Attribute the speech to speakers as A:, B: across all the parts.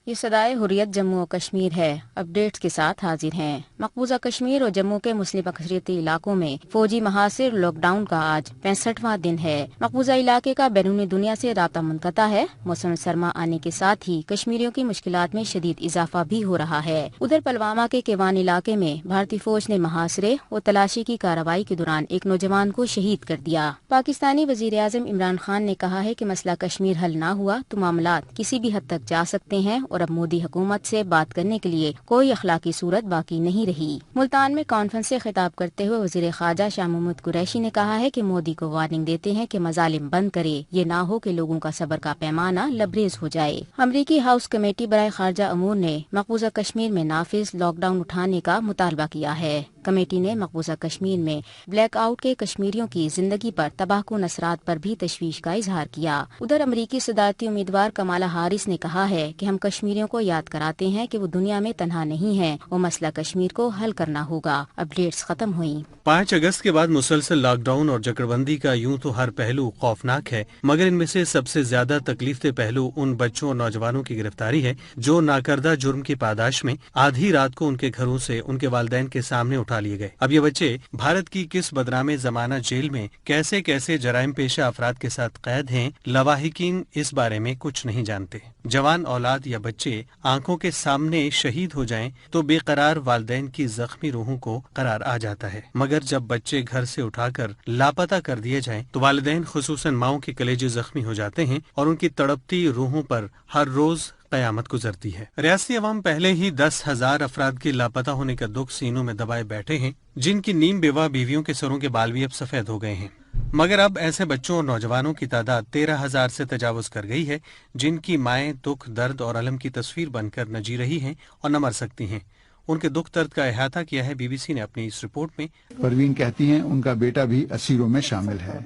A: یہ صدائے حریت جموں و کشمیر ہے۔ اپڈیٹس کے ساتھ حاضر ہیں۔ مقبوضہ کشمیر اور جموں کے مسلم اکثریتی علاقوں میں فوجی محاصر لاک ڈاؤن کا آج 65واں دن ہے۔ مقبوضہ علاقے کا بیرونی دنیا سے رابطہ منقطع ہے۔ موسم سرما آنے کے ساتھ ہی کشمیریوں کی مشکلات میں شدید اضافہ بھی ہو رہا ہے۔ ادھر پلوامہ کے کیوان علاقے میں بھارتی فوج نے محاصرے اور تلاشی کی کارروائی کے دوران ایک نوجوان کو شہید کر دیا۔ پاکستانی وزیر اعظم عمران خان نے کہا ہے کہ مسئلہ کشمیر حل نہ ہوا تو معاملات کسی بھی حد تک جا سکتے ہیں اور اب مودی حکومت سے بات کرنے کے لیے کوئی اخلاقی صورت باقی نہیں رہی۔ ملتان میں کانفرنس سے خطاب کرتے ہوئے وزیر خارجہ شاہ محمود قریشی نے کہا ہے کہ مودی کو وارننگ دیتے ہیں کہ مظالم بند کرے، یہ نہ ہو کہ لوگوں کا صبر کا پیمانہ لبریز ہو جائے۔ امریکی ہاؤس کمیٹی برائے خارجہ امور نے مقبوضہ کشمیر میں نافذ لاک ڈاؤن اٹھانے کا مطالبہ کیا ہے۔ کمیٹی نے مقبوضہ کشمیر میں بلیک آؤٹ کے کشمیریوں کی زندگی پر تباہ کن اثرات پر بھی تشویش کا اظہار کیا۔ ادھر امریکی صدارتی امیدوار کمالا ہارس نے کہا ہے کہ ہم کشمیریوں کو یاد کراتے ہیں کہ وہ دنیا میں تنہا نہیں ہیں اور مسئلہ کشمیر کو حل کرنا ہوگا۔ اپڈیٹس ختم ہوئیں۔
B: 5 اگست کے بعد مسلسل لاک ڈاؤن اور جکڑ بندی کا یوں تو ہر پہلو خوفناک ہے، مگر ان میں سے سب سے زیادہ تکلیف دہ پہلو ان بچوں اور نوجوانوں کی گرفتاری ہے جو ناکردہ جرم کی پاداش میں آدھی رات کو ان کے گھروں سے ان کے والدین کے سامنے اٹھا لیے گئے۔ اب یہ بچے بھارت کی کس بدنام زمانہ جیل میں کیسے کیسے جرائم پیشہ افراد کے ساتھ قید ہیں، لواحقین اس بارے میں کچھ نہیں جانتے۔ جوان اولاد یا بچے آنکھوں کے سامنے شہید ہو جائیں تو بے قرار والدین کی زخمی روحوں کو قرار آ جاتا ہے، مگر جب بچے گھر سے اٹھا کر لاپتہ کر دیے جائیں تو والدین خصوصاً ماؤں کے کلیجے زخمی ہو جاتے ہیں اور ان کی تڑپتی روحوں پر ہر روز قیامت گزرتی ہے۔ ریاستی عوام پہلے ہی 10,000 افراد کے لاپتہ ہونے کا دکھ سینوں میں دبائے بیٹھے ہیں، جن کی نیم بیوہ بیویوں کے سروں کے بال بھی اب سفید ہو گئے ہیں، مگر اب ایسے بچوں اور نوجوانوں کی تعداد 13,000 سے تجاوز کر گئی ہے، جن کی مائیں دکھ، درد اور الم کی تصویر بن کر نہ جی رہی ہیں اور نہ مر سکتی ہیں۔ ان کے دکھ درد کا احاطہ کیا ہے بی بی سی نے اپنی اس رپورٹ میں۔
C: پروین کہتی ہیں ان کا بیٹا بھی اسیروں میں شامل ہے۔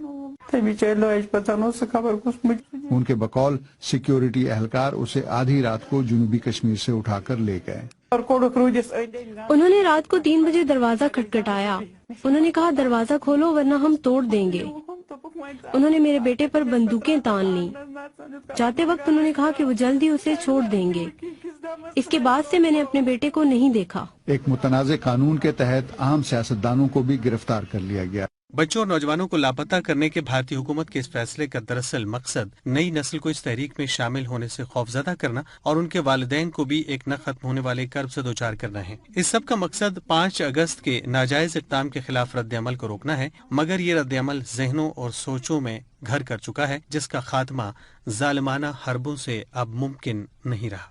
C: ان کے بقول سیکیورٹی اہلکار اسے آدھی رات کو جنوبی کشمیر سے اٹھا کر لے گئے۔
D: انہوں نے رات کو 3 بجے دروازہ کھٹکھٹایا۔ انہوں نے کہا دروازہ کھولو ورنہ ہم توڑ دیں گے۔ انہوں نے میرے بیٹے پر بندوقیں تان لیں۔ جاتے وقت انہوں نے کہا کہ وہ جلدی اسے چھوڑ دیں گے۔ اس کے بعد سے میں نے اپنے بیٹے کو نہیں دیکھا۔
C: ایک متنازع قانون کے تحت عام سیاستدانوں کو بھی گرفتار کر لیا گیا۔
B: بچوں اور نوجوانوں کو لاپتہ کرنے کے بھارتی حکومت کے اس فیصلے کا دراصل مقصد نئی نسل کو اس تحریک میں شامل ہونے سے خوفزدہ کرنا اور ان کے والدین کو بھی ایک نہ ختم ہونے والے کرب سے دوچار کرنا ہے۔ اس سب کا مقصد 5 اگست کے ناجائز اقدام کے خلاف رد عمل کو روکنا ہے، مگر یہ رد عمل ذہنوں اور سوچوں میں گھر کر چکا ہے، جس کا خاتمہ ظالمانہ حربوں سے اب ممکن نہیں رہا۔